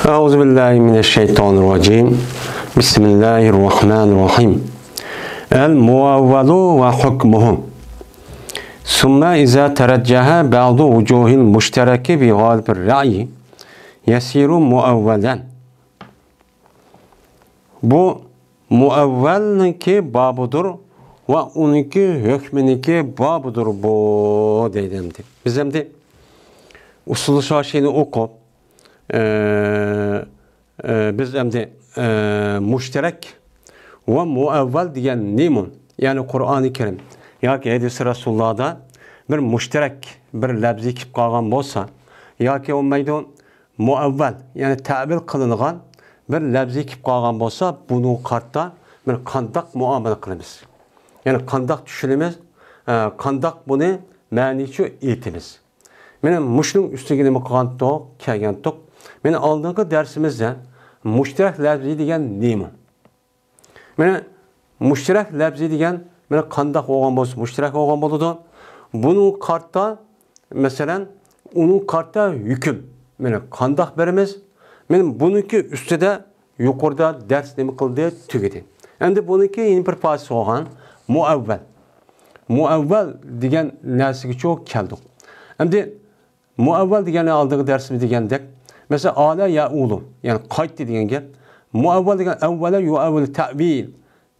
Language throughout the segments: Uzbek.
Euzubillahimineşşeytanirracim. Bismillahirrahmanirrahim. El-muavvalu ve hukmuhu. Sümme izâ tereccehe ba'du vucuhil müştereki bi galibir ra'yi yesiru muavvelen. Bu muavvelniki babudur ve onunki hükmüniki babudur bu deydimdi. Biz hem de usulü şaşini okup biz hem de müşterek ve muavvel diyen nemun yani Kur'an-ı Kerim yoki hadis Resulullah'da bir müşterek bir labzi kip kalgan bolsa yoki olmaydi muavvel yani ta'bil kılıngan bir labzi kip kalgan bolsa bunu kartta bir kandak muamele kılımız. Yani kandak düşünümüz, kandak bunu maniçu etimiz. Benim muşnun üstüne mıkan tok, kelgen tok. Benim aldığım dersimizde müşterek labzi diyen nemun. Benim müşterek labzi diyen benim kandak olgan bolsa müşterek olgan boludu. Bunun kartta mesela onun kartta hüküm. Benim kandak berimiz. Benim bununki üstüde yukarıda ders nemi kıldığı tükedi. Endi bununki yeni bir parçası olan muavvel. Muavvel diyen nersiga çok keldik. Endi muavvel diyen aldığı dersimiz diyendek. Mesela ala ya'ulu yani kayıt diyen gel. Muavvel diyen evvela yuavvel ta'vil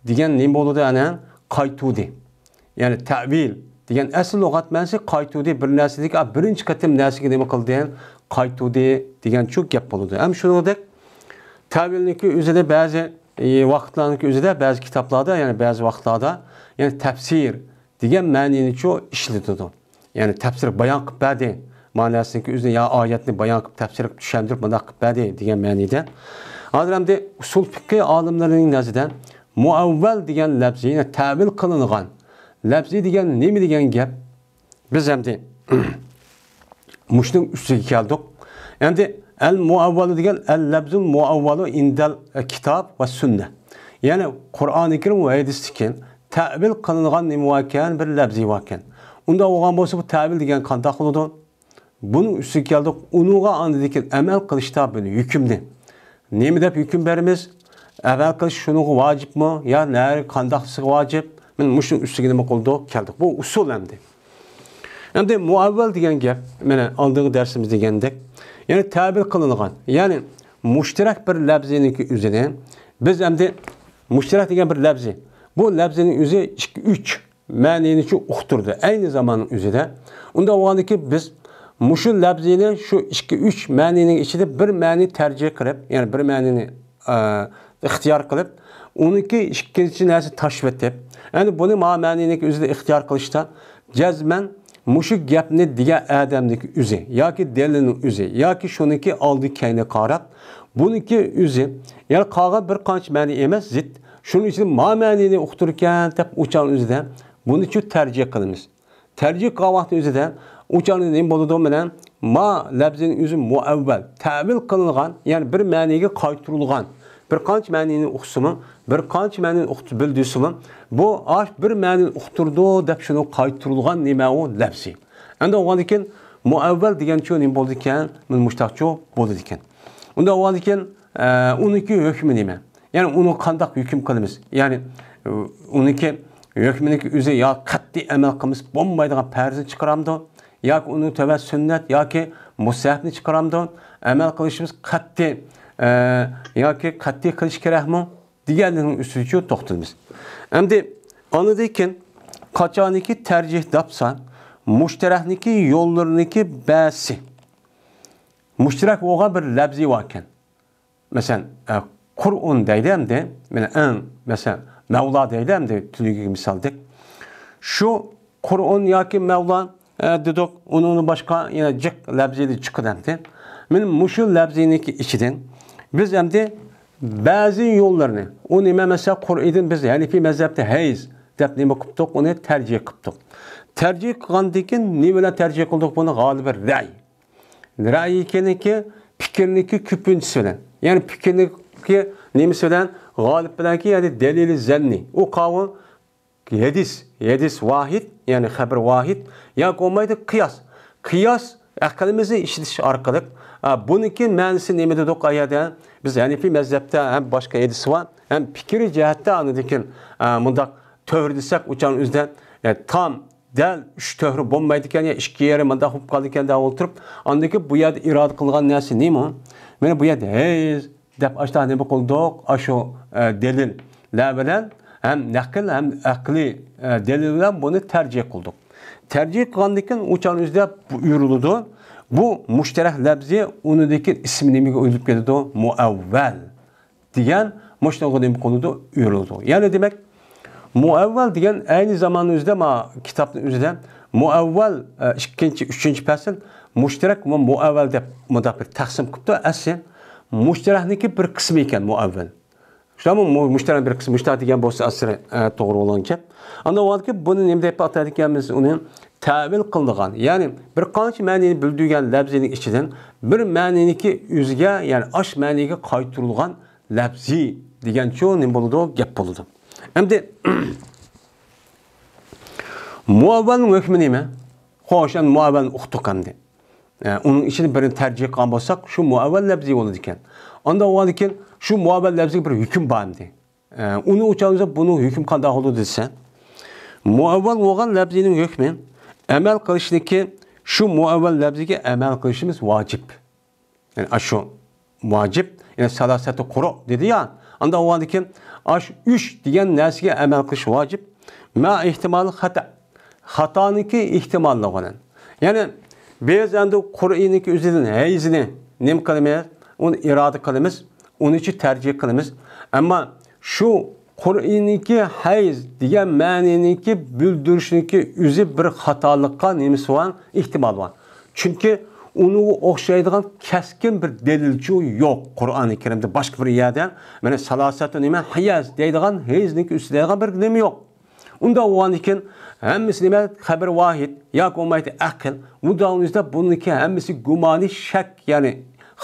diyen ne boludu yani kaytudi. Yani ta'vil diyen asıl lügat mənası kaytudi bir nersidik birinci katım nersiga nemi kıldı diyen kaytudi diyen çok gap boludu. Hem şunu dek ta'vilniki üzerinde bazı vaqtlarniki üzerinde bazı kitaplarda yani bazı vaqtlarda yani tefsir diyen mənini çok işletiyordu. Yani tefsir bayan qıp bədi manasındaki üzerinde ya ayetini bayan qıp tefsir qıp düşendirip bana qıp bədi diyen mənide. Adamda usul fikri alimlerinin nazarından muavvel diyen labzi yani ta'vil kılıngan labzi diyen nemi diyen gap biz hem de muşnun üstüne geldik. Yani el-muavvalu diyen el-labzul muavvalu indel kitap ve sünne. Yani Kur'an-ı Kerim ve hadis-i ta'vil kılıngan nemi vaken bir labzi vaken. Onda olan bolsa bu ta'vil diyen kandak oludu. Bunun üstüne geldik. Onuğa anladık emel kılışta böyle hükümde. Nemi dep hüküm berimiz? Evvel kılış şunu vacip mi? Ya ne kandaksı vacip? Men muşun üstüne nemi oldu geldik. Bu usul hem de. Hem de muavvel diyen gap, mene aldığı dersimiz diyendek. Yani ta'vil kılıngan. Yani müşterek bir labzininki üzerine biz hem de müşterek diyen bir labzi. Bu labzinin üzeri 3 mənini şu uqturdu. Aynı zamanın üzerinde. Onda o andaki biz muşun labzini şu 2-3 məninin içinde bir məni tercih kılıp yani bir mənini ihtiyar kılıp onunki ikinci neresi taşvetip yani bunu məninin üzerinde ihtiyar kılışta cezmen muşu gapni diye adamdaki üze yoki delinin üze yoki şununki aldı kayna qarab bununki üze yani qağa bir qancha məni emas zid şunun için mənini uqturkan tep uçan üzede bunu için tercih kılınız. Tercih qavaqtı üzede uçanın nemi boludu bilen ma labzinin üzü muavvel ta'vil kılıngan yani bir məniga qaytırılgan bir qancha mənini uqsumu bir qancha mənini uqtu bildüsümü bu aş bir mənini uqturdu dep şunu qaytırılgan nima o labzi. Endi oğan iken muavvel diyen çoğu nemi boldu iken men muştaqço boldu iken. Onda oğan iken onunki hükmü nime? Yani onu kandak hüküm kılımız. Yani onunki hükmüneki üzeri ya katli emel kılımız bombaydıgan perzi çıkaramdı. Ya ki onu tövbe sünnet ya ki musahibini çıkaramdı. Emel kılışımız katli ya ki katli kılış gerek mi? Diğerlerinin üstücü toxtulmuz. Hem de anladıyken kaçaniki tercih dapsan müşterekniki yollarıniki bəsi. Müşterek oğa bir labzi varken. Mesela Kur'an deydem de mesela Mevla deydem de tülüge misaldik. Şu Kur'an ya ki Mevla dedik onun başka yine cık labziydi çıkıdan de. Benim muşu labziyiniki içiden biz hem de bazı yollarını o nime mesela Kur'an'ın biz Hanefi mezhepte hayız dep nime kıptık onu tercih kıptık. Tercih kılandıkken ne böyle tercih kıldık bunu galiba ra'y. Ra'y ikeniki fikirniki küpüncüsü bilen. Yani fikirniki nemi söylen galip bilenki yani delili zenni. O kavun hadis vahid yani haber vahid ya olmaydı kıyas. Kıyas aklımızı işitiş arkalık Buniki ma'nosi nima dedik ayada? Biz Hanifi mezhepte hem başka edisi var, hem fikri cihette anladıkin mundaq tövr desek uçan üzden tam del 3 tövri bo'lmaydigan ya 2 yeri mundaq bo'lib qoldigan da o'tirib, andaki bu yerda irod qilgan narsa nima? Mana bu yerda deb ashta nima qildik? Ashu delillar bilan hem naql hem aqli delil bilan buni tercih qildik. Tercih qilgandan uçan üzde buyuruldu. Bu müşterek lafzi unudaki ismi nemiga o'yilib ketadi? Muavval degan müşterek konuda buyuruldu. Yani demek muavval degan aynı zamanda o'zida ma kitobning o'zida muavval 2-3 fasl müşterek ve muavval deb mudafir taqsim qilibdi. Asli müşterekniki bir qismi ekan muavval. Şuning müşterek bir qismi müşterek degan bo'lsa asli to'g'ri bo'lgan gap. Anda o'ylayki buni nima deb atayotganmiz uni tavil qildigan. Yani bir qancha ma'noni bildirgan lafzining ichidan bir ma'niniki o'ziga, yani ash ma'niga qaytarilgan lafzi degan shu nima bo'ladi? Gap bo'ladi. Endi muavvalning hukmi nima? Xo'sh, muavval uqtiq endi. Uning ichida birini tarjih qilgan bo'lsak, shu muavval lafzi bo'ladi ekan. Unda o'ylayki shu muavval lafziga bir hukm bor endi. Uni o'chamiz buning hukm qanday bo'ladi desa, muavval bo'lgan lafzining hukmi amal qilishniki shu muavval lafziga amal qilishimiz vojib. Yani shu vojib, yani salasatu quru dedi ya. Anda o'ylayki ash 3 degan narsaga amal qilish vojib. Ma ehtimoli xato. Xatoniki ehtimolli bo'lan. Yani biz endi Qur'onniki o'zidan hayzini nima qilamiz? Uni iroda qilamiz, uni uchun tarjih qilamiz. Ammo shu Qur'onniki hayz degan ma'niniki bildirishniki o'zi bir xatolikqa nimasi bor, ehtimol bor. Chunki uni o'xshaydigan keskin bir delilchi yo'q Qur'oni Karimda boshqa bir yerda. Mana salasatu nima hayz deydigan hayzniki ustidagi bir nima yo'q. Unda o'ylaykin hammasi nima xabar vahid yoki bo'lmaydi aql. Unda buniki hammasi gumoni shak, ya'ni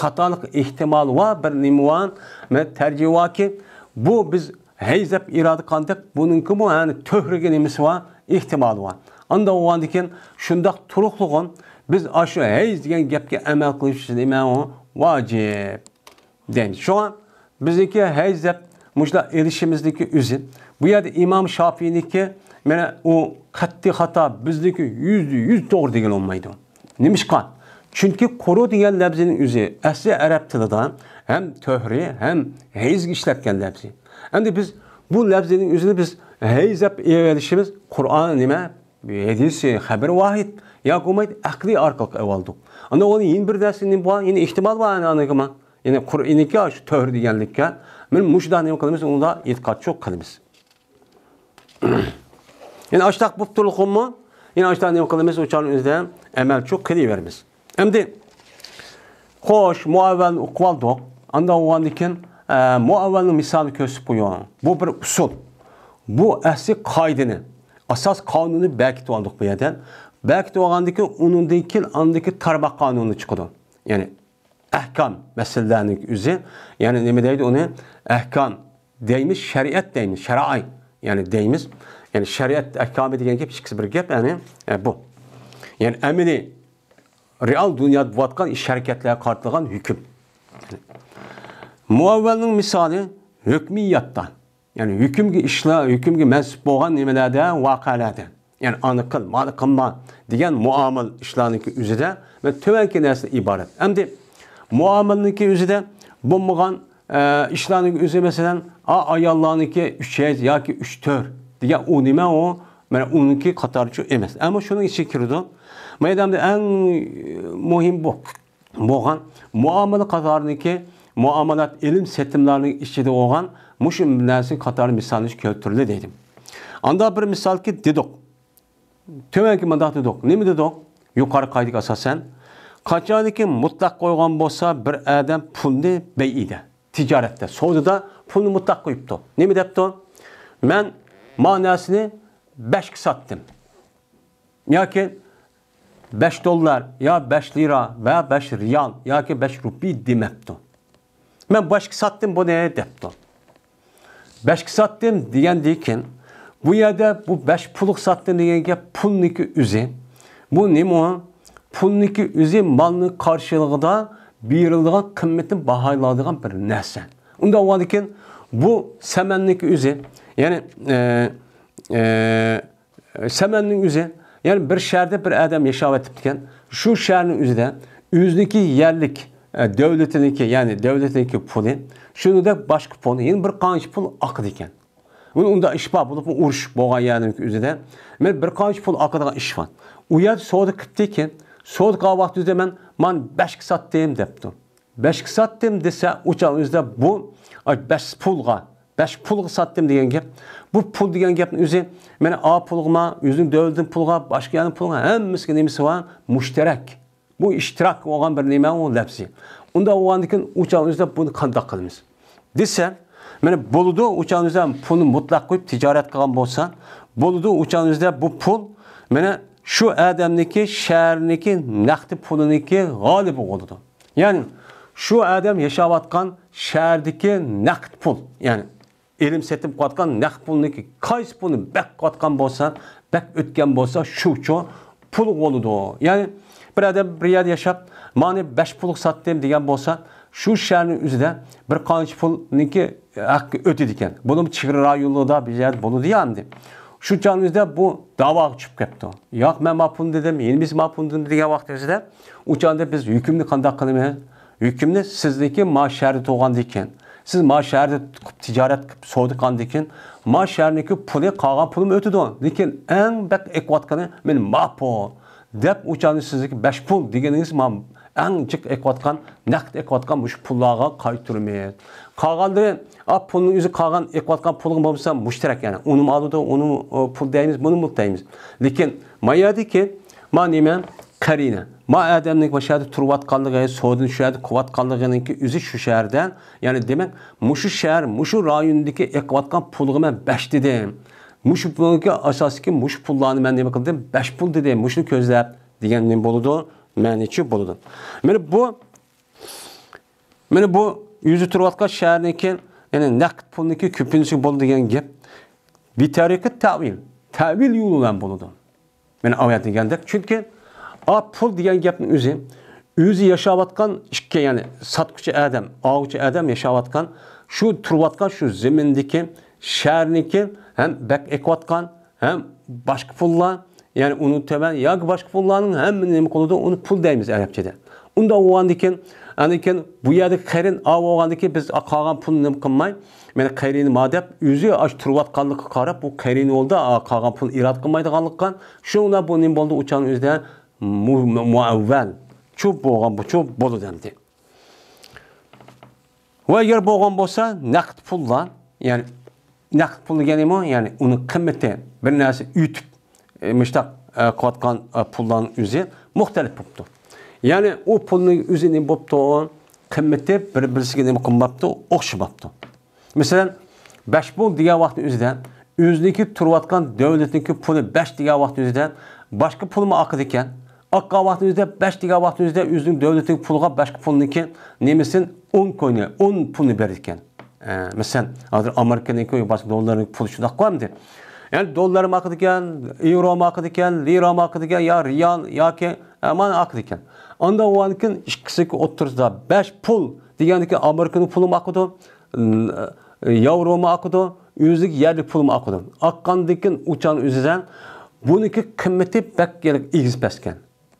xatolik ehtimol va bir nima var. Men tarjivaki bu biz hayzab iroda qandak buningki bu yani to'g'riga nimasi var, ehtimol var. Anda o'ylaykin shundoq turuqlig'on biz ashu hayz degan gapga amal qilish nima o vojib deymiz. Şu an bizdeki hayzab mujda erishimizdagi o'zi bu yerda İmam Şafii'niki mana o qat'iy xato bizdeki %100 to'g'ri degan olmaydi. Nimishqa? Çünkü quru degan lafzining o'zi asli arab tilida hem to'g'ri hem hayz ishlatgan lafzi. Endi biz bu lafzining o'zini biz hayzab erishimiz Qur'on nima? Hadisi, xabar vahid yoki bo'lmaydi aqli orqali avvaldik. Unda uni yin bir narsaning bor, yine ehtimol bor anig'ima. Yine Qur'onniki shu to'g'ri deganlikka men mushda nima qilamiz? Unda e'tiqod yo'q qilamiz. Yine ashtaq bu turqummi? Yine ashtaq nima qilamiz? O'shaning o'zida amal cho'q qilaveramiz. Endi xo'sh, muavval o'qivaldik. Anda o'g'andikin muavvalning misolini ko'rsatib qo'yaman. Bu bir usul. Bu asli qoidani, asos qonuni bekitib oldik bu yerdan. Bekitib olgandan uningdagi andagi tarmoq qonuni chiqadi. Ya'ni ahkam masalalarining o'zi, ya'ni nima deydi uni? Ahkam deymiz, shariat deymiz, shar'iy. Ya'ni deymiz. Yani şeriat ahkamı degan gap ikkisi bir gap, yani bu. Yani amaliy real dunyoda bo'layotgan ish harakatlarga qartilgan hukm. Muavvalning misoli hukmiyatdan. Yani hukmga mansub bo'lgan nimalarda, voqealarda. Yani aniq qil, mani qilma degan muomil ishlarning o'zida va to'vanki narsa iborat. Endi muomilniki o'zida bo'lmagan ishlarning o'zi masalan ayollarniki 3 yoki 3-4 degan u nima o? Mana uniki qatorchi emas. Ammo shuning ichiga kirdi. Maydamda eng muhim bu bo'lgan muomala qatorniki muomalat ilm setimlarining ichida bo'lgan mushu narsa qator misolni keltirildi dedim. Anda bir misolki dedik. To'vanki mandaq dedik. Nima dedik? Yuqori qoidaga asosan qachoniki mutlaq qo'ygan bo'lsa bir odam pulni beyida, tijoratda, savdoda pulni mutlaq qo'yibdi. Nima debdi? Men manasını 5 sattım. Yoki 5 dollar ya 5 lira veya 5 riyal yoki 5 rupiy demepti. Men 5 sattım bu ne depti. 5 sattım degandan bu yerda bu 5 puluk sattım deganga pulniki o'zi. Bu nima? Pulniki o'zi malning qarshilığında berildigan qimmatni baholaydigan bir narsa. Unda bo'ladigan bu samanning o'zi, ya'ni samanning o'zi, ya'ni bir shaharda bir odam yashab o'tibdikan, shu shaharning o'zida o'ziniki yerlik davlatiniki, ya'ni davlatiniki puli, shunida boshqa pul, yana bir qancha pul oqadi ekan. Unda ish bor, bu urush bo'lgan yerning o'zida men bir qancha pul oqadigan ish bor. U yer savdo qilibdi-ki, savdo qilgan vaqtida men 5 ga sotdim debdi. 5 ga sotdim desa, o'sha o'zida bu 5 pulga sotdim degan gap. Bu pul degan gapning o'zi meni a pulga, o'zing davlatning pulga, boshqa yerning pulga hammasiga nimasi bor? Mushtarak. Bu ishtirok bo'lgan bir nima u lafzi. Unda o'g'andikin o'sha o'zida buni qanday qilamiz? Desa, meni bo'ldi o'sha o'zida pulni mutlaq qo'yib tijorat qilgan bo'lsa, bo'ldi o'sha o'zida bu pul meni shu odamniki, shaharniki, naqd puliniki g'olibi bo'ladi. Ya'ni şu adam yaşayotgan shahardagi naqd pul, ya'ni elim setib qo'ygan naqd pulniki qaysi pulni bak qotgan bo'lsa, bak o'tgan bo'lsa, shu pul bo'ladi. Ya'ni bir adam bir yerda yashab, "Meni 5 pulga sotdim" degan bo'lsa, shu shaharning o'zida bir qancha pulniki haqqi o'tadi ekan. Buni chegara rayonida bir yer bo'ladi endi. Shu joyimizda bu da'voga chiqib ketdi. Yo'q, men ma'pun dedim, endi biz ma'pun degan vaqtimizda, u joyda biz hukmni qanday qilamiz? Hükümde sizdeki maaşlarda toğandı iken, siz maaşlarda ticaret savdo qilgan ekan, maaşlardaki puli qolgan pulim o'tadi. Lekin eng bak ekvatqani men mapo deb o'chani sizdeki 5 pul deganingiz men eng jiq ekvatgan, naqd ekvatgan shu pullarga qaytarmaymiz. Qolganda pulning o'zi qolgan ekvatgan pulga bo'lsa mushtarak, ya'ni uni oladi, uni pul deymiz, buni mut deymiz. Lekin mayadiki men nima qarina ma adamning başarı turvatqanlığı, soğudun şəhərdə qıvatqanlığınınki üzü şu şəhərdən, yəni demək, muşu şəhər, muşu rayonundaki ekvatqan puluğu mən 5 dedim. Muşu pulunki asası ki, muşu pullarını mən demək qıldım, 5 pul dedim, muşunu közləb degənin boludu, mən içi boludu. Məni bu yüzü turvatqan şəhərindeki, yəni naqd pulunki küpünüsü bolu degen gep, bir tariqi təvil yolundan boludu. Məni avayat degəndək, çünki pul degan gapning o'zi yashayotgan ikki, ya'ni sotquchi odam, oluvchi odam yashayotgan, shu turayotgan shu zamindagi shaharniki ham bak ekayotgan, ham boshqa pullar, ya'ni uni taban yoki boshqa pullarning hammani nima qiladi, uni pul deymiz arabchada. Unda o'g'andikin, anikin bu yerda qarin olgandiki biz qolgan pulni nima qilmay, meni qayrini madab o'zi ash turayotganlikka qarab bu qayrini oldi, qolgan pul irad qilmaydiganlikdan, shuna bu nima bo'ldi o'chan o'zida muavval çok bolu demdi. Ve eğer boğan bolsa naqd pulla, yani naqd pul deganimi, yani uni qimmati bir narsa ütüp müştaq qotgan puldan o'zi muxtalif bo'libdi. Yani o pulning o'zini bo'libdi, qimmati bir-birisiga nima qilmabdi, o'xshamabdi. Masalan, 5 pul degan vaqt o'zida o'ziniki turayotgan davlatniki puli 5 degan vaqt o'zida boshqa pulmi oqadi ekan. Akka vaqtimizda 5 degan vaqtimizda o'zining davlatning puliga boshqa pulniki nemisin 10 ko'ni, 10 pulni berar ekan. Masalan, hozir Amerikaniki boshqa dollarning puli shunday qo'yamdi. Ya'ni dollar oqadi ekan, euro oqadi ekan, lira oqadi ekan, yo riyal yoki aman oqadi ekan. Onda o'ankin ikkisiga o'ttirsda 5 pul deganiki Amerikaning puli oqadi, euro oqadi, o'zlik yerlik pul oqadi. Oqqandikin uçan o'zidan buniki qimmati bakkelik egiz paskan.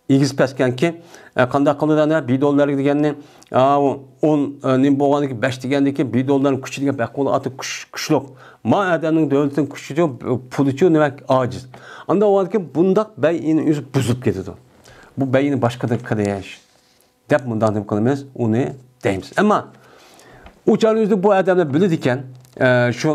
Egiz paskan ki, qanday qiladi, 1 dollar deganni 10 nim bo'lganiki 5 degandiki 1 dollarning kuchi degan baqqol ati kuchliq. Ma adamning davlatining kuchi pulichi nima ojiz. Unda o'adiki bundaq bayini o'zi buzib ketadi. Bu bayini boshqadan qilish deb bundan nima qilamiz, uni deymiz. Ammo o'chal o'zi bu odamlar biladi ekan, shu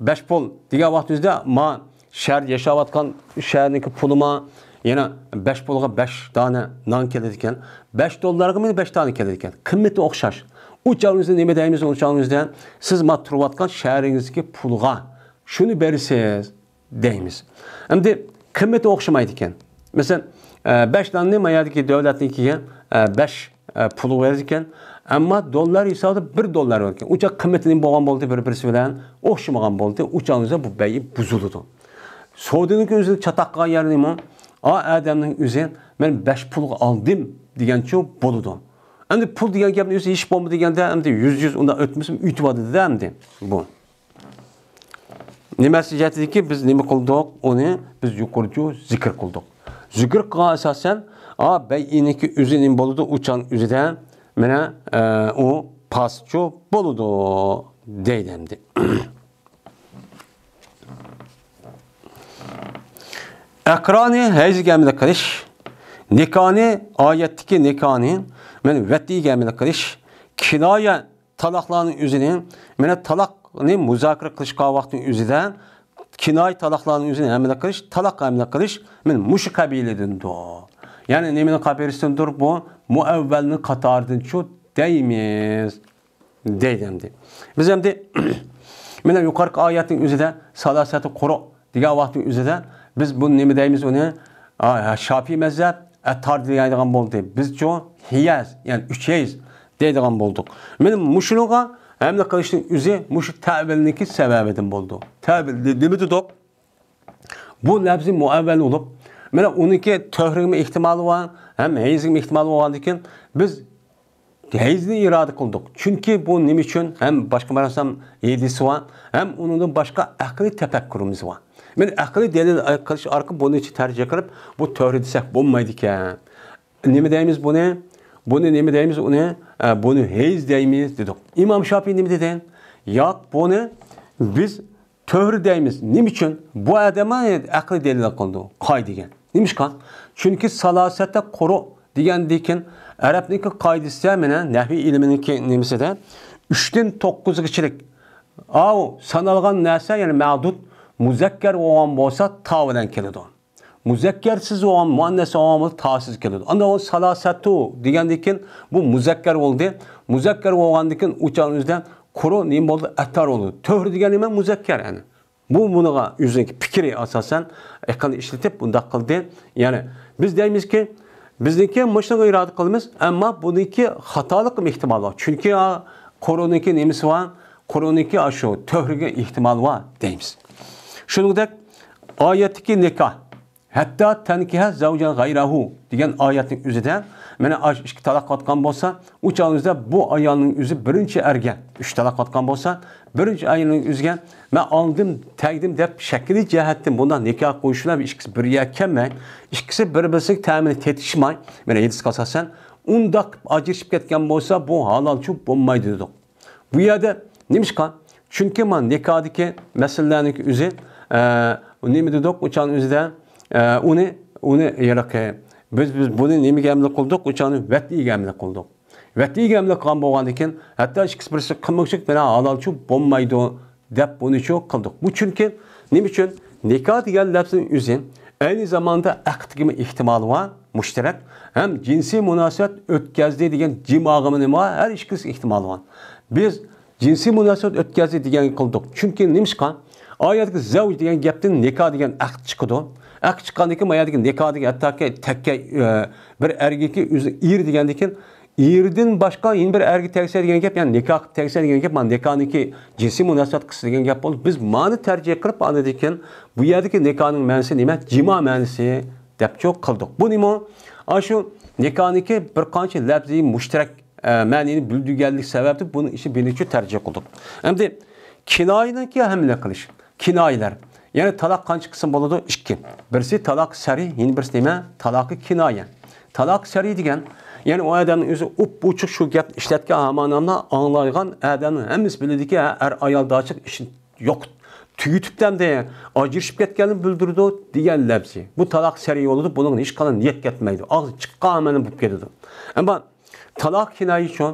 5 pul degan vaqtimizda ma shahar yashayotgan shaharniki pulima yana 5 pulga 5 tane non keladi ekan, 5 dollarga meni 5 tane keladi ekan. Qimmati o'xshash. O'chalingizda nima deymiz, o'chalingizda siz ma turayotgan shaharingizdagi pulga shuni bersiz deymiz. Endi qimmati o'xshamaydi ekan. Masalan, 5 tonni mayadagi davlatnikiga 5 pul verir ekan, ammo dollar hisobida 1 dollar ekan. O'cha qimmatining bo'lgan bo'ldi, bir-birisi bilan o'xshamagan bo'ldi. O'chalingizda bu bayi buziladi. Savdoning o'zi chataqqa yerni adamning o'zi men 5 pulga oldim degancha bo'ladi. Endi pul degan gapni o'zi ish bo'lmi deganda endi yüz undan o'tmasin uytibadi endi bu. Nimasi jatidiki biz nima qildik? Uni biz yuqoricha zikr qildik. Zikr qilgan asosan bayiniki o'zi nima bo'ladi? Uchan o'zida mana u pascho bo'ladi deydi endi. Akrani hayziga amil qilish, nikoni oyatdagi nikoni men vatiga amil qilish, kinoya taloqlarning o'zini, mana taloqni muzokara qilishga vaqtning o'zida kinoy taloqlarning o'zini amil qilish, taloq amil qilish men mush qabilidandir. Ya'ni nimani qabilidandir bu muavvalning qatoridan shu deymiz deydi endi. Biz endi mana yuqorqi oyatning o'zida salasati quruq degan vaqtning o'zida biz bunu nima deymiz uni? Şafi'i mezhep etar deydigan bo'ldi. Biz cho hiyaz, yani üçeyiz deydigan bo'ldik. Men mushunuga hamla qilishning o'zi mushu ta'vilniki sababidan bo'ldi. Ta'vil nima dedik? Bu lafzi muavval bo'lib, mana uniki to'g'rimi ehtimoli bor, ham hayzmi ehtimoli bo'lgandan keyin biz hayzni iroda qildik. Chunki bu nima uchun? Ham boshqa marasam yedisi bor, ham undan boshqa aqliy tafakkurimiz bor. Men aqliy dalil qilish orqali buni tarjima qilib, bu to'g'ri desak bo'lmaydi ekan. Nima deymiz buni? Buni nima deymiz uni? Buni hayz deymiz dedik. İmam Şafii nima dedi? Yo'q, buni biz to'g'ri deymiz. Nima uchun? Bu odamga aqliy dalil qildi. Qoidaga. Nima ishqan? Chunki salasata quru degandan Arabniki qoidasi mana nahviy ilminiki nimasida 3 dan 9 gachilik. Sanalgan narsa, ya'ni ma'dud muzakkar bo'lgan bo'lsa ta bilan keladi. Muzakkarsiz bo'lgan muannas bo'lgan ta'siz keladi. Unda o salasatu degandan keyin bu muzakkar bo'ldi. Muzakkar bo'lgandan keyin uchanimizdan quru nima bo'ldi? Atar bo'ldi. To'g'ri degan nima muzakkar yani. Bu bunaga o'zining fikri asosan aqlni ishlatib bunda qildi. Ya'ni biz deymizki bizniki mushunga iroda qilamiz, ammo buniki xatolik ehtimoli bor. Chunki quruniki nimasi bor? Quruniki shu to'g'riga ehtimol bor deymiz. Shuningdek oyatdagi nikoh hatta tankiha zawjan g'ayrahu degan oyatning o'zida mana ikki taloq qotgan bo'lsa, uchalingizda bu ayolning o'zi birinchi erga, 3 taloq qotgan bo'lsa, birinchi ayolning o'ziga men oldim, tagdim deb shakli jihatdan bundan nikoh qo'yishlar ikkisi bir yakamay, ikkisi bir-birisiga ta'min etishmay, mana yedis qasasan, undaq ajrashib ketgan bo'lsa, bu halolchi bo'lmaydi dedik. Bu yerda nima ishqan? Chunki men nikohdagi masalalarning o'zi nima dedik? Uchan o'zida uni yaraqe biz buni nimaga amil qildik? O'chani vatiga amil qildik. Vatiga amil qilgan bo'lgandan keyin hatto ikkisi birisi qilmoqchi mana halolchi bo'lmaydi deb buni shu qildik. Bu chunki nima uchun? Nikoh degan lafzning o'zi aynı zamanda aqdga ehtimoli bor, mushtarak, ham jinsiy munosabat o'tkazdi degan jimog'imi nima? Har ikkisi ehtimoli bor. Biz jinsiy munosabat o'tkazdi degan qildik. Chunki nima ishqan? Oyatga zavj degan gapdan nikoh degan aqd chiqdi. Aqd chiqqandan keyin mayadagi nikohdagi hattoki takka bir erkakka o'zi er degandan keyin erdan boshqa yana bir erkak tegsa degan gap, ya'ni nikoh tegsa degan gap, men nikohniki jinsiy munosabat qilsa degan gap bo'ldi. Biz ma'ni tarjima qilib andan keyin bu yerdagi nikohning ma'nosi nima? Jimo ma'nosi deb cho'q qildik. Bu nima? Shu nikohniki bir qancha lafziy mushtarak ma'nini bildirganlik sababli buni ishi benichi tarjima qildik. Endi kinoyaniki hamla qilish. Kinoyalar. Yani talak qancha qism bo'ladi? 2. Birisi talak sari, yana birisi nima? Talaqi kinoya. Talak sari degan, yani o adamning o'zi uchuq shu gap ishlatgan ma'noni anglaydigan odamning hammasi biladiki, ayolda ochiq ish yo'q. Tugitibdan de ajrashib ketganini bildirdi degan lafzi. Bu talaq sari bo'ladi, buning hech qanday niyat ketmaydi. Og'zi chiqqan ma'no bo'lib ketadi. Ammo talaq kinoya uchun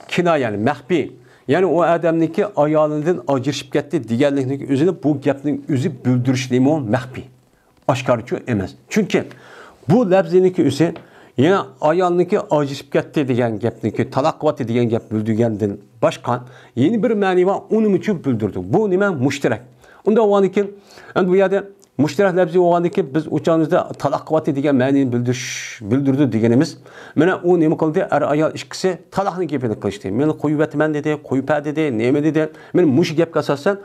kinoyani maxfiy, yani o adamniki ayolidan ajrashib ketdi deganlikning o'zini bu gapning o'zi bildirishimi maxfiy. Oshkorchi emas. Chunki bu lafziniki o'zi yana ayolniki ajrashib ketdi degan gapniki talaq qildi degan gap bildirgandan boshqa yeni bir ma'no va uning uchun bildirdi. Bu nima? Mushtarak. Unda o'g'aniki, endi bu yerda mushtarak lafzi o'g'aniki biz o'chanimizda talaq qildi degan ma'noni bildirdi deganimiz. Mana u nima qildi? Ayol ikkisi talaqni gapini qilishdi. Meni qo'yib yotman dedi, qo'yib dedi, nima dedi? Men mush gapga asosan,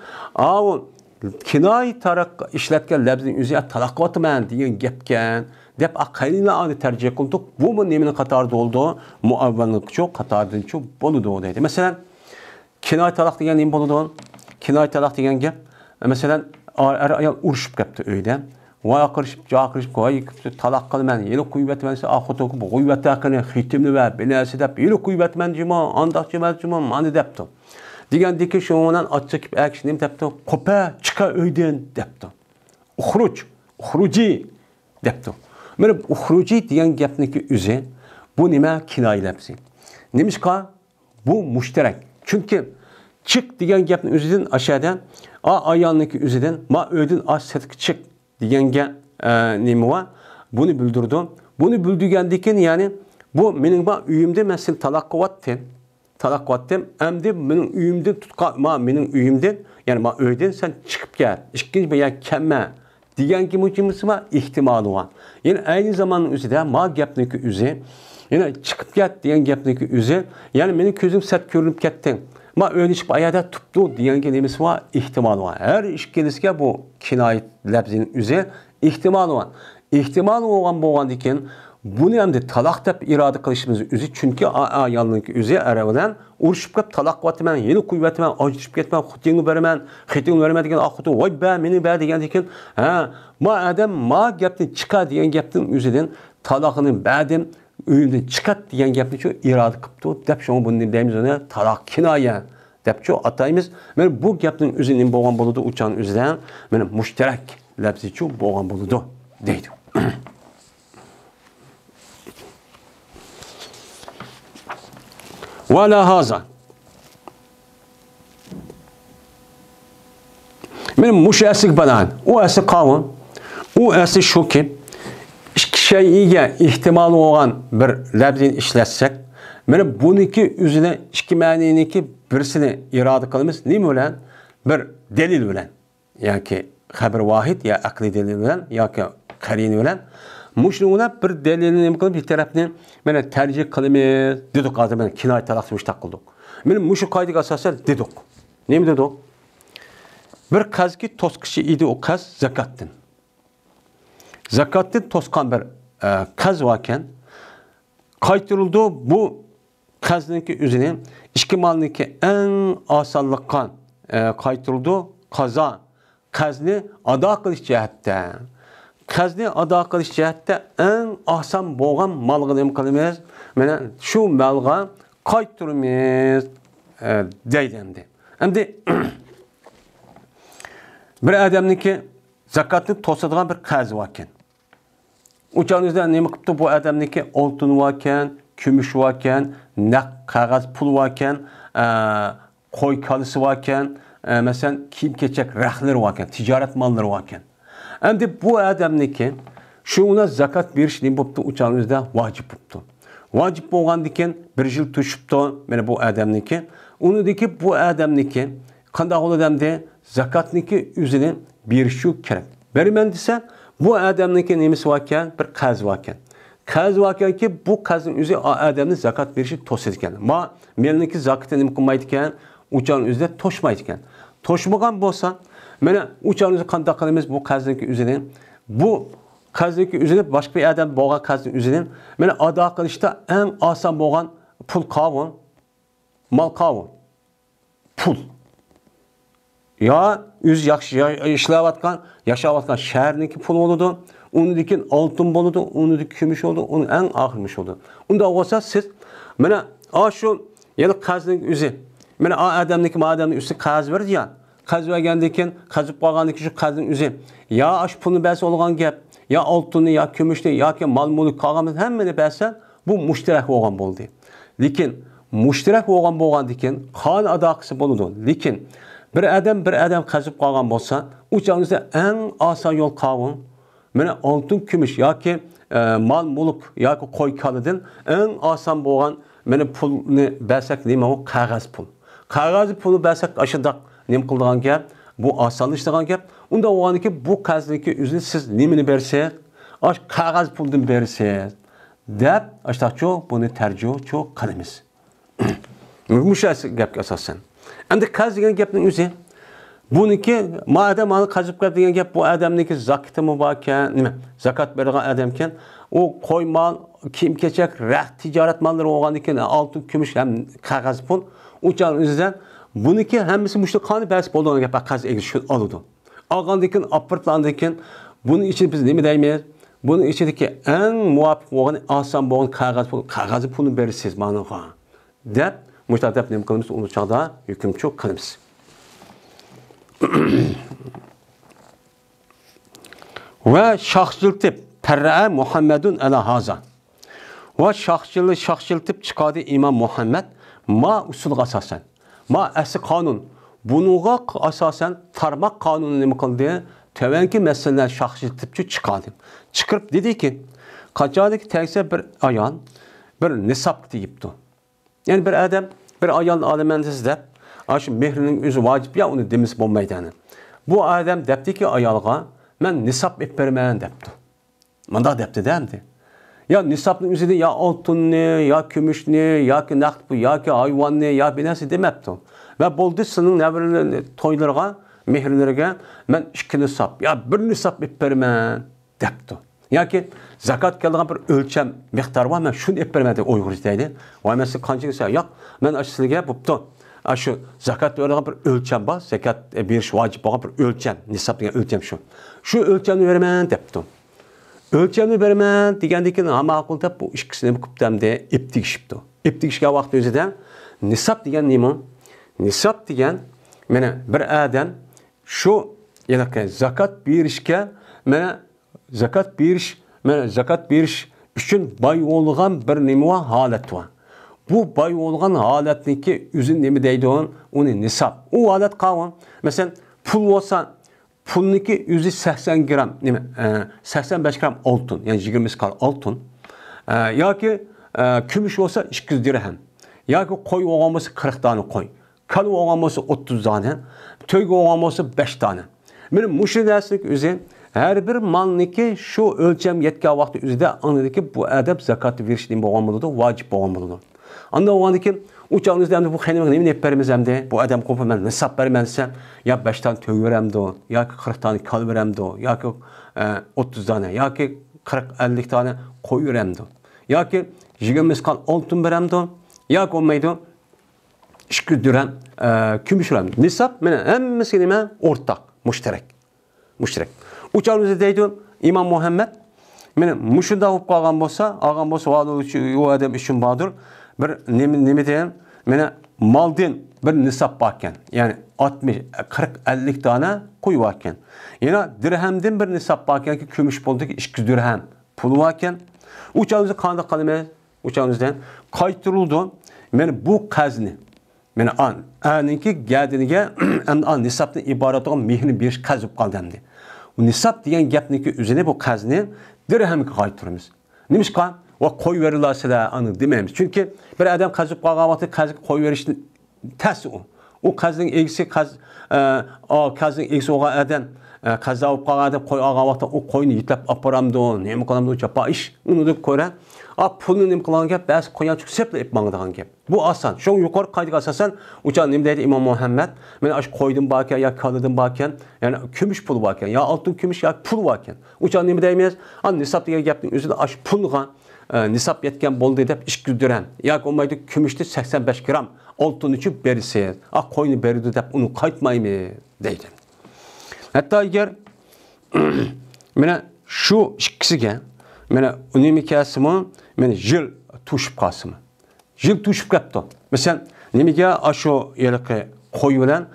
kinoy taraq ishlatgan lafzning o'zi talaq qilyapman degan gapkan deb aqalini tercih qildik. Bu mu nemin qatorida oldu? Muavvallik çok qatordan çok boludu deydi. Mesela kinoy talaq degan nima bo'ladi? Kinoy talaq degan gap, masalan, ayol urushib ketdi uyda. Voy aqirishib, jaqirishib, qo'y talaq qilman, yili qo'yib yetman desa, axotoku qo'yib yetaqini, xitimni va bilasi deb, yili qo'yib yetman jimo, andaqchiman, mani debdi. Degandiki shundan ochchikib akishnim debdi. Qo'pa, chiqa uydan debdi. Uxruji debdi. Mana uxruji degan gapniki o'zi bu nima kinoy labsi. Nimishqa bu mushtarak. Chunki chiq degan gapning o'zidan aşağıda ayolniki o'zidan ma o'ydan setib chiq deganga nima va buni bildirdi. Buni bildirgandikin ya'ni bu mening uyimda men seni taloq qilyaptim. Endi mening uyimda mening uyimdan ya'ni ma uydan sen chiqib ket. Ikkinchi bir kelma deganki muchimisi va ehtimoli bor. Ya'ni aynı zamanning o'zida ma gapniki o'zi yine chiqib ket degan gapniki o'zi ya'ni mening ko'zim set ko'rinib ketdi. Ma öyleyip ayada tuttu diyen kelimesi var, ihtimal var. Her işkilisiga bu kinayet labzinin üzeri ihtimal var. İhtimal olan boğan diken bunu hem de talak dep irade kılışımız üzeri çünkü ayalınki üzeri arabadan uruşup kep talak vatmen, yeni kuvvetmen, acışıp ketmen, xutiyini vermen diken akutu vay be meni be diyen diken ma adam ma gapni çıka diyen gaptin üzeriden talakını bedim uyundan çıkat diyen gapni şu irade kıptı. Dep şunu bunu deyimiz ona talak kinaya dep şu atayımız. Men bu gapning özünün boğan boludu uçan üzerinden benim müşterek labzi şu boğan boludu deydi. Ve la haza. Benim müşesik banan. O esi kavun. O esi şu ki şeyiye ihtimalı olan bir labzin işletsek, yani buniki üzerine iki maniyiniki birisini irade kılımız ne mi olan? Bir delil olan. Yani ki haber vahid ya akli delil olan ya ki karini olan. Muşluğuna bir delilini kılıp bir tarafını yani tercih kılımız dedik azı yani kinayet talaqsımış takıldık. Yani muşu kaydık asasen dedik. Ne mi dedik? Bir kaz ki toskışı idi o kaz zakattın. Zakattın toskan bir kaz varken kaytırıldı bu kazınki üzerine işki malınki en asallıkkan kaytırıldı kaza kazni ada kılış cihette kazni ada kılış cihette en asan boğan malgını kılımız yani şu malga kaytırımız deydendi. Şimdi bir adamınki zakatını tosadığın bir kaz varken uçağınızda ne mıkıptı bu adamınki altın varken, gümüş varken, nak kağıt pul varken, koy kalısı varken, mesela kim keçek rahları varken, ticaret malları varken. Hem bu adamınki şuna zakat bir şey buptu uçağınızda vacip buptu. Vacip olan diken bir yıl tuşuptu yani bu adamınki. Onu diki bu adamınki kandak ol adamda zakatniki üzerine bir şu kerek. Bermen dese bu adamınki nemisi varken bir kaz varken. Kaz varken ki bu kazın üzerine adamın zakat verişi toz etken. Ma melniki zakatı nem kılmaydıken uçağın üzerine toşmaydıken. Toşmagan bolsa mene uçağın üzerine kandak kılımız bu kazınki üzerine bu kazınki üzerine başka bir adam boğan kazın üzerine mene ada kılışta en asan boğan pul kavun, mal kavun, pul. Ya üz yaşavatkan şehirniki pul oldu. Onun dikin altın boludu, onun dikin gümüş oldu, onun en ahırmış oldu. Onda olsa siz mene şu yani kazın üzü. Mene adamniki adamın üstü kaz verdi ya. Kaz vergendikin kazıp qalgandiki şu kazın üzü. Ya aş pulunu bəs olğan gap, ya altını ya gümüşni ya ki mal mulk qalğanımız hemmeni bəsə bu müşterek olğan boldu. Lekin müşterek olğan bolğandikin qan adaqısı boludu. Lekin bir adam kazıp qalğan bolsa, uçağınızda en asan yol qavun, mene altın gümüş ya ki mal mulk ya ki koy kalıdın en asan bolğan mene pulni bəsək neyme o qağaz pul. Qağaz pulu bəsək aşıdaq nem qıldığan gap, bu asanlaştırgan gap. Onda oğanı ki bu qazlıki üzünü siz nemini berse, aş qağaz puldan berse, dep aştaq çok bunu tercih çok kalemiz. Müşahsi gap asasen. Endi qaz degan gapning o'zi Buniki madem onu qazib qilib degan gap bu odamniki zakatimi bor ekan, nima? Zakat bergan odam ekan, u qo'y mol, kiyim-kechak, raxt tijorat mollari bo'lgan ekan, oltin, kumush ham qog'oz pul, o'chal o'zidan buniki hammasi mushta qoni bas bo'lgan gap qaz shu oladi. Olgandan keyin apportlandan keyin buni ichida biz nima deymiz? Buni ichidagi eng muvofiq bo'lgan, oson bo'lgan qog'oz pulni berasiz mana deb mushta deb nima qilamiz? Uni chaqda hukmchi qilamiz. Ve şahsıltıp perra'a Muhammedun ala haza. Ve şahsıltıp çıkardı İmam Muhammed ma usulga asasen. Ma asli kanun. Bunuğa asasen tarmak kanunu ne kıldı? Tevenki meseleler şahsıltıp çıkardı. Çıkırıp dedi ki kaçadık tekse bir ayan bir nisap deyipti. Yani bir adam bir ayan alemendisi de aşı mehrinin yüzü vacip ya onu demiş bulmaydı. Bu adam depti ki ayalga ben nisap etpermeyen depti. Manda depti demdi. Ya nisapın yüzüde ya altın ne, ya gümüş ne, ya ki nakt bu, ya ki hayvan ne, ya bir nesi demepti. Ve buldu sının nevrelerine, toylarga, mehirlerine ben iki nisap, ya bir nisap etpermeyen depti. Ya ki zakat geldiğin bir ölçem miktar var, ben şunu etpermeyen de Uygur isteydi. O mesela kancı ise yok, ben aşısılığa buptu. Şu zakat öyle bir ölçem var, zakat bir vacip olan bir ölçem, nisap diye ölçem şu. Şu ölçemi vermen deptim. Ölçemi vermen digendeki ama akılda bu ikisini bu kuptemde iptik şipti. İptik şike vakti özeden nisap diyen neymi? Nisap diyen mene bir adam şu yani zakat bir işke mene zakat bir iş üçün bay olğan bir neymi var halet var. Bu bay olğan haletniki üzün nemi deydi onu nisap. O halet kavun. Mesela pul olsa pulniki yüzü 80 gram, 85 gram altın, yani 20 kal altın. Ya ki kümüş olsa 200 dirhem. Ya ki koy olması 40 tane koy. Kal olması 30 tane. Töy olması 5 tane. Benim müşrideslik üzü her bir malniki şu ölçem yetken vakti üzüde anladı ki bu edep zakatı verişliğin olmalıdır, vacip olmalıdır. Anda o anda ki uçağınızda hem de bu kendime nemin etperimiz hem de bu adam kompa ben nisap vermezsem ya 5 tane töy verem de o, ya ki 40 tane kal verem de o, ya ki 30 tane, ya ki 40-50 tane koy verem de o, ya ki 20 kal altın verem de o, ya ki olmaydı 200 dirhem kümüş verem. Nisap hem meskelime ortak, müşterek. Uçağınızda deydi İmam Muhammed müşrida olup kalgan bolsa, o adam işin badır. Bir nemi deyin, maldin bir nisap bakken, yani 60, 40, 50 tane koyu bakken. Yine dirhemden bir nisap bakken ki kümüş bulduk 200 dirhem pulu bakken. Uçağınızı kanında kalımaya, uçağınızdan kayıtırıldı. Bu kazni, anınki geldiğine nisaptan ibaret olan mihrini bir kazıp kaldı hem de. Nisap diyen gapniki üzerine bu kazni dirhemi kayıtırımız. Neymiş kan? O koy verirlerse anı dememiz. Çünkü bir adam kazıp kalgamatı kazıp koy verişin tersi o. O kazının eksi kazının eksi olan adam kazıp kalgamatı koy kalgamatı o koyunu yitlep aparamdı o. Neymi kalamdı o çapa iş. Onu da koyran. Pulunu neymi kalan gap bazı koyan çünkü seple yapmanıdığın gap. Bu asan. Şu yukarı kaydık asasen uçağın neymi deydi İmam Muhammed. Ben aş koydum bakken ya kalıdım bakken. Yani kümüş pulu bakken. Ya altın kümüş ya pul bakken. Uçağın neymi deymeyiz. Nisap diye yaptığın üzerinde aş pulgan. Nisap yetken boldu edip 200 dirhem. Ya olmaydı kümüştü 85 gram altın için berisi. Koyunu beridi deyip onu kayıtmayı mı deydi. Hatta eğer şu ikisiga uning kasımı jil tuşup kasımı. Jil tuşup kaptı. Mesela nimaga aşo yelaki koy bilan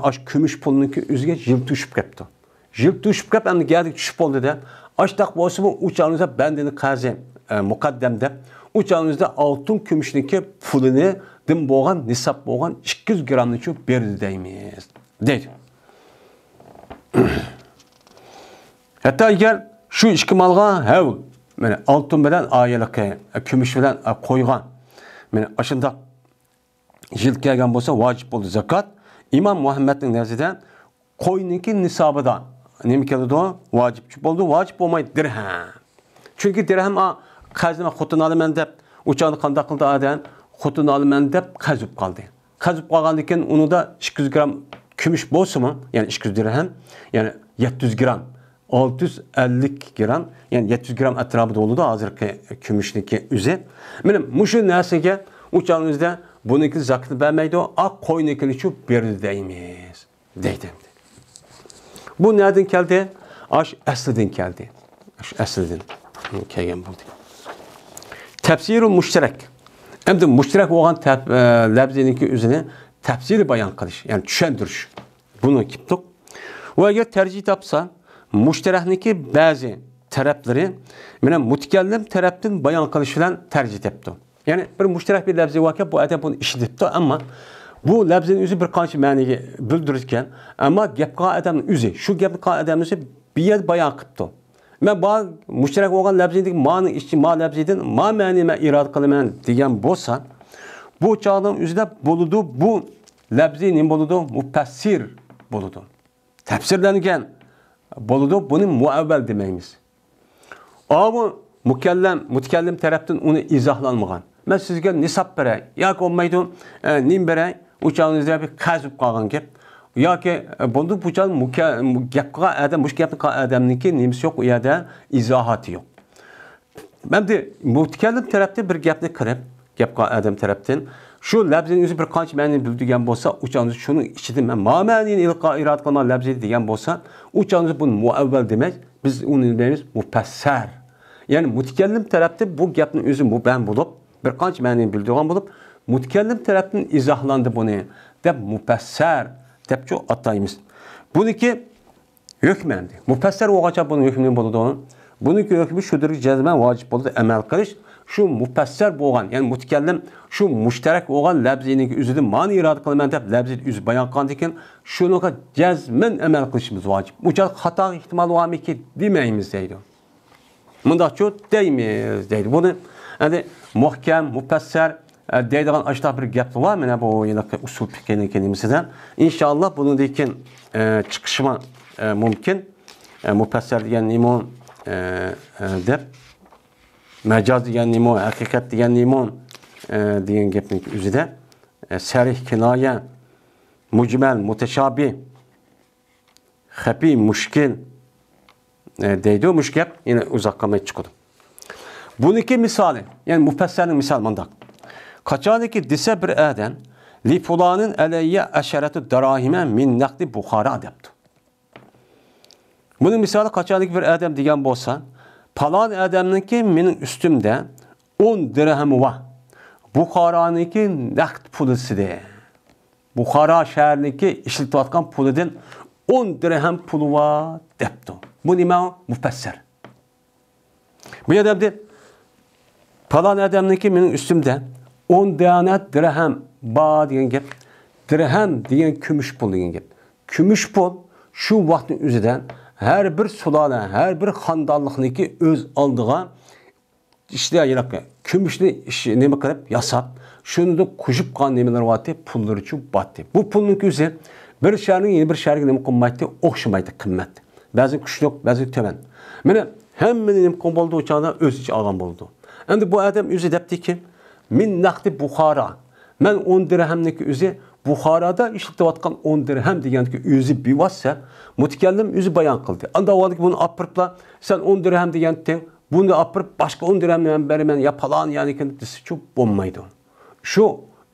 aş kümüş pulniki üzüge jil tuşup kaptı. Jil tuşup kap endi geldik tushib oldu da aştaq bo'lsa bu uçağınıza bendini qazi muqaddamda uçağınızda altın kümüşniki pulini dim boğan nisap boğan 200 gramını çok berdi deymiz. Deydi. Hatta eğer şu iki malga hevl altın bilen ayılık kümüş bilen koygan aşında jilt kelgen bolsa vacip oldu zakat. İmam Muhammed'in nezarında koyunki nisabı da nemi keldi o vacip oldu. Vacip olmaydı dirhem. Çünkü dirhem kazıma xotun alımen dep uçağını kanda kıldı adam xotun alımen dep kazıp kaldı. Kazıp kalgandan keyin onu da 200 gram kumush bo'lsa-mu, ya'ni 200 dirham, ya'ni 700 gram, 650 gram, ya'ni 700 gram atrofida bo'ladi hozirgi kumushniki o'zi. Mana mushu narsaga o'chog'ingizda buniki zakot bermaydi, oq qo'ynikini shu berdi deymiz, deydi. Bu nereden keldi? Aş aslidan keldi. Aş aslidan kelgan bo'ldi. Tafsirul mushtarak. Endi mushtarak bo'lgan labziniki o'zini tafsiri bayon qilish, ya'ni tushuntirish. Buni kiptik. Va agar tarjih topsa, mushtarakniki ba'zi taraflari mana mutakallim tarafdan bayon qilish bilan tarjih topdi. Ya'ni bir mushtarak bir labzi voqea bu adab buni ishlatibdi, ammo bu labzning o'zi bir qancha ma'noga bildirgan, ammo gap qilgan odamning o'zi, shu gap qilgan odamning o'zi bir yer bayon qilibdi. Men bu mushtarak bo'lgan labzidagi ma'ni ishchi ma labzidan ma ma'ni men irod qilaman degan bo'lsa, bu chog'ning o'zida bo'ladi, bu labzi nima bo'ladi? Mufassir bo'ladi. Tafsirlangan bo'ladi, buni muavval demaymiz. Ama mutakallim tarafdan uni izohlanmagan. Men sizga nisob beray yoki olmaydi, nim beray, o'chog'ingizda bir qazib qolgan gap yoki bunda bu chol gap qilgan odam, mush gapni qilgan odamniki nimasi yo'q, u yerda izohati yo'q. Men de mutakallim tarafdan bir gapni qilib, gap qilgan odam tarafdan shu labzning o'zi bir qancha ma'ni bildirgan bo'lsa, o'chog'ingiz shuni ichida men ma'nini irod qilgan labzi degan bo'lsa, o'chog'ingiz buni muavval demak, biz uni deymiz mufassar. Yani mutakallim tarafda bu gapning o'zi mubam bo'lib, bir qancha ma'ni bildirgan bo'lib, mutakallim tarafdan izohlandi buni deb mufassar deb chu ataymiz. Buniki hukmendi. Mufassar o'g'acha buni hukmi bo'ladi. Buniki hukmi shudir, jazman vojib bo'ldi amal qilish. Shu mufassar bo'lgan, ya'ni mutakallim shu mushtarak bo'lgan labzining o'zida ma'ni irod qilaman deb labzini o'zi bayon qilgan ekan, shuniga jazman amal qilishimiz vojib. Bu chaq xato ehtimol bo'lmiki demaymiz deydi. Mundaq chu deymiz deydi. Buni endi muhkam, mufassar deydigan ashta bir gap var. Mana bu yanaqa usul fikrinikidan inshaalloh buningdan chiqishma mumkin. Mufassar degan nima deb, majaz degan nima, haqiqat degan nima degan gapning o'zida sarih, kinoya, mujmal, mutashabih, xafi, mushkil deydi. O mush gap yine uzoqqa chiqadi. Buniki misali, yani mufassarning misal mundaq. Qachoniki desa bir adam li fulanın alayya asharatu darahima min naqdi Buxara debdi. Bunun misali qachoniki bir adam degan bo'lsa, falan adamniki mening ustimda 10 dirham va Buxoroniki naqd pulisida. Buxoro shahriniki ishlatayotgan pulidan 10 dirham puli va debdi. Bu nima? Mufassar. Bu adam de falan adamniki mening ustimda 10 tane dirham ba degan gap. Dirham degan kumush pul degan gap. Kumush pul shu vaqtning o'zidan her bir sulala, her bir xandonlikniki o'z oldiga ishlar yaraqa. Kumushni nima qilib yasab, shunda qo'shib qolgan nimalar vaqti pullari chu batdi. Bu pulning o'zi bir shaharning yeni bir shaharga nima qilmaydi, o'xshamaydi qimmat. Ba'zi kuchli, ba'zi tuman. Mana hammani nima qilgan bo'ldi, o'chada o'zicha olgan bo'ldi. Endi bu adam o'zi debdiki, min naqdi Buxara. Men 10 dirhamniki o'zi Buxoroda ishlatayotgan 10 dirham deganki o'zi bevosita mutakallim o'zi bayon qildi. Anda o'g'lik buni apiribla, sen 10 dirham deganding, buni apirib boshqa 10 dirham bilan beraman ya falan yani desa chu bo'lmaydi. Shu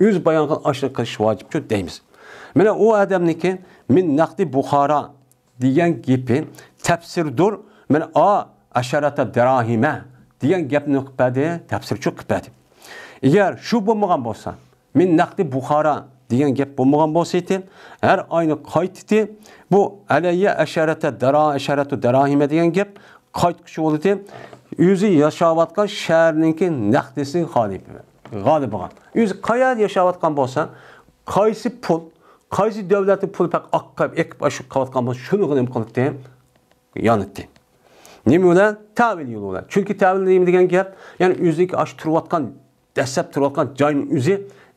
o'zi bayon qilgan ashna qilish vojib chu deymiz. Mana o odamniki min naqdi Buxara degan gapi tafsirdir. Mana asharata dirahima degan gapni qiladi, tafsirchi qiladi. Eğer şu bo'lmagan bo'lsa, min naqdi Buxara degan gap bo'lmagan bo'lsa edi, har oyni qaytdi. Bu alayya asharatu darahima degan gap qaytqichi bo'ldi. O'zi yashayotgan shaharninki naqdisi g'olib bo'lgan. O'zi qayerda yashayotgan bo'lsa, qaysi pul, qaysi davlatning puli pak oqqab ekib shu qilayotgan bo'lsa, shuni nima qildi? Yonitdi. Nima bilan? Tavil yo'li bilan. Chunki tavil nima degan gap, ya'ni o'ziki ash turayotgan dastlab turayotgan joyning o'zi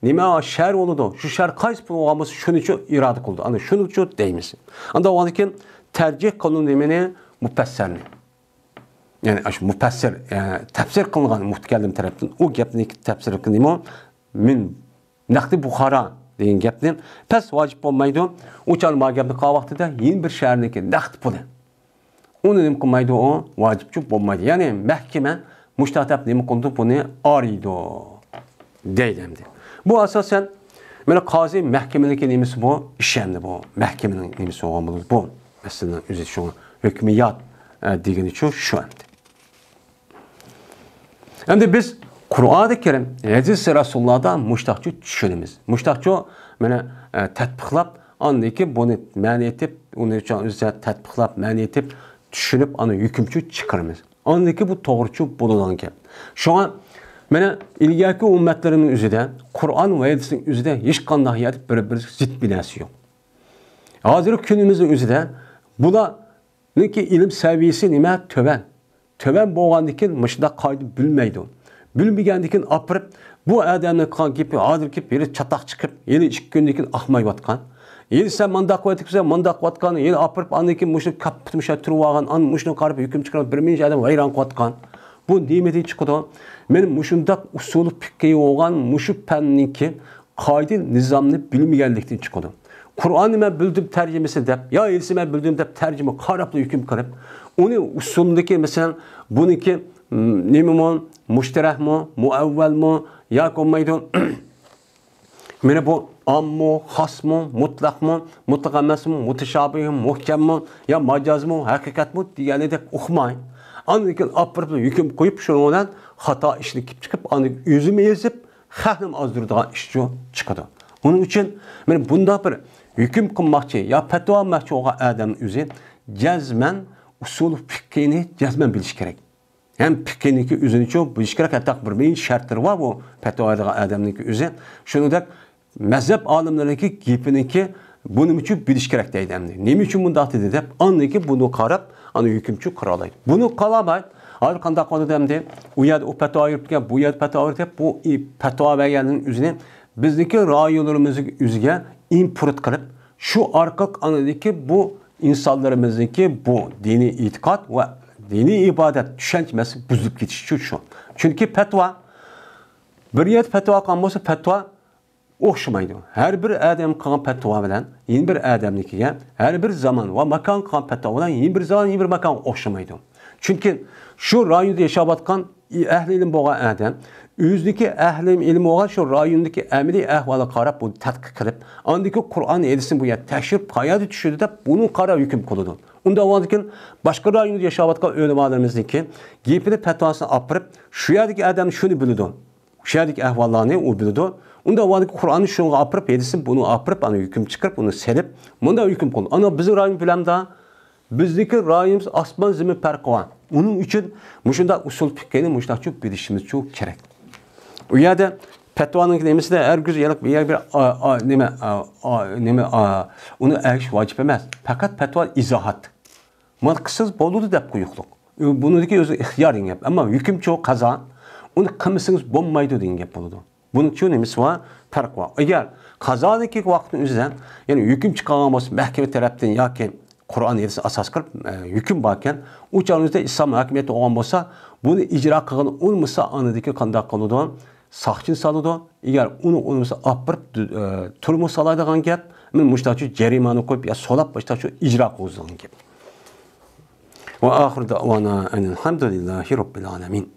nima shahar bo'ladi. Shu shahar qaysi pul olgan bo'lsa, shuni uchun iroda qildi. Ana shuni uchun deymiz. Unda o'g'an ekan tarjih qilun demani mufassarni. Ya'ni ash mufassir, tafsir qilingan mutakallim tarafdan u gapni tafsir qilindi. Min naqdi Buxara degan gapni pes vojib bo'lmaydi. O'chal ma gapni qilgan vaqtida yeni bir shaharniki naqd puli. Uni nima qilmaydi u vojibchi bo'lmaydi. Ya'ni mahkama mushtatab nima qildi buni ariydi deydi. Bu asosan mana qozi mahkamaniki nimasi bu ishandi bu. Mahkamaning nimasi bo'ladi bu. Masalan o'zi shu hukmiyat degani shu endi. Endi biz Qur'oni Karim, hadis Rasulullohdan mushtaqchi tushunamiz. Mushtaqchi mana tatbiqlab, andiki buni ma'ni etib, uni uchun o'zi tatbiqlab, ma'ni etib, tushunib, ana hukmchi chiqaramiz. Andiki bu to'g'richi bo'ladigan gap. Shunga mana ilgaki ummatlarning o'zida Qur'on va hadisning o'zida hech qanday hayot bir-biriga zid binasi yo'q. Hozirgi kunimizning o'zida bularniki ilm saviyasi nima tövan. Tövan bo'lgandikin mushunda qoida bilmaydi. Bilmagandikin apirib bu odamning qilgan gapi hozirgi biri chataq chiqib, yeni 2 kundan keyin ahmayotgan. Yeni sen mandaq qilyapsan, mandaq qilyotgan, yeni apirib andan mushuni kapitmusha turib olgan, an mushuni qarab hukm chiqarib bir mincha odam vayron qilyotgan. Bu nimadan chiqadi? Men mushundaq usul fiqhi bo'lgan mushu fanniki qoida nizomni bilmaganlikdan chiqadi. Qur'onni men bildim tarjimasi deb, yo elsi men bildim deb tarjima qarab hukm qilib, uni usuldagi masalan buniki nima mushtarakmi, muavvalmi, yoki olmaydi. Mana bu ammo, xosmi, mutlaqmi, mutlaq emasmi, mutashabih, muhkammi, yo majazmi, haqiqatmi deganidek o'qimay. Andan keyin apirib hukm qo'yib, shundan xato ishni kelib chiqib, uni o'zim yezib, xatnim ozdiradigan ish chiqadi. Uning uchun men bunda bir hukm qilmoqchi, yo fatvo olmoqchi bo'lgan odam o'zi jazman usul fiqhini jazman bilish kerak. Hem fiqhniki o'zini uchun bilish kerak, hatto bir men shartlar bor bu fatvo oladigan odamniki o'zi. Shuningdek mazhab olimlariniki gapiniki buning uchun bilish kerak deydi. Nima uchun bunday dedi deb, anniki buni qarab, ana hukmchi qila oladi. Buni qalamay, har qanday qiladi demdi. U yerda o fatvo yurtgan, bu yerda fatvo deb bu fatvo berganning o'zini bizniki rayonlarimizga o'ziga import qilib, shu orqali anadiki bu insonlarimizniki bu diniy e'tiqod va diniy ibodat tushunchasi buzilib ketishi uchun. Chunki fatvo bir yer fatvo qilgan bo'lsa, fatvo o'xshamaydi. Har bir odam qilgan fatvo bilan yeni bir odamnikiga, har bir zaman va makon qilgan fatvo bilan yeni bir zaman, yeni bir makon o'xshamaydi. Chunki shu rayonda yashayotgan ahli ilm bo'lgan odam o'zniki ahli ilm bo'lgan shu rayondagi amaliy ahvolga qarab buni tadqiq qilib, andiki Qur'on hadisni bu yerga tekshirib qayerda tushdi deb buni qarab hukm qiladi. Unda o'zlikin boshqa rayonda yashayotgan o'limalarimizniki gapini fatvosini olib, shu yerdagi odam shuni biladi. Shu yerdagi ahvollarni u biladi. Unda o'zliki Qur'onni shunga olib, hadisni buni olib, ana hukm chiqarib, uni selib, bunda hukm qiladi. Ana bizning rayon bilamda bizniki rayonimiz osmon zamin farqi bor. Uning uchun mushunda usul fiqhini mushtachi bilishimiz kerak. U yerda fatvoning nimasida hargiz nima uni ayish vojib emas. Faqat fatvo izohat. Mana qilsangiz bo'ladi deb qo'yuqliq. Buniki o'zi ixtiyoring gap. Ammo hukmchi qazo uni qilmasangiz bo'lmaydi degan gap bo'ladi. Buning uchun nimasi bor? Farq bor. Agar qazodagi vaqtning o'zida, ya'ni hukm chiqqan bo'lsa, mahkama tarafdan yoki Qur'on hadis asos qilib hukm bor ekan, u chog'ingizda islom hokimiyati olgan bo'lsa, buni ijro qilgan olmasa, anadagi qanday qiladi? Saqchin saladi. Agar uni olmasa, opirib turmush soladigan gap, men mushtachi jarimani qo'yib, ya solab mushtachi ijro qiladigan gap. Va oxir da'vona alhamdulillahi robbil alamin.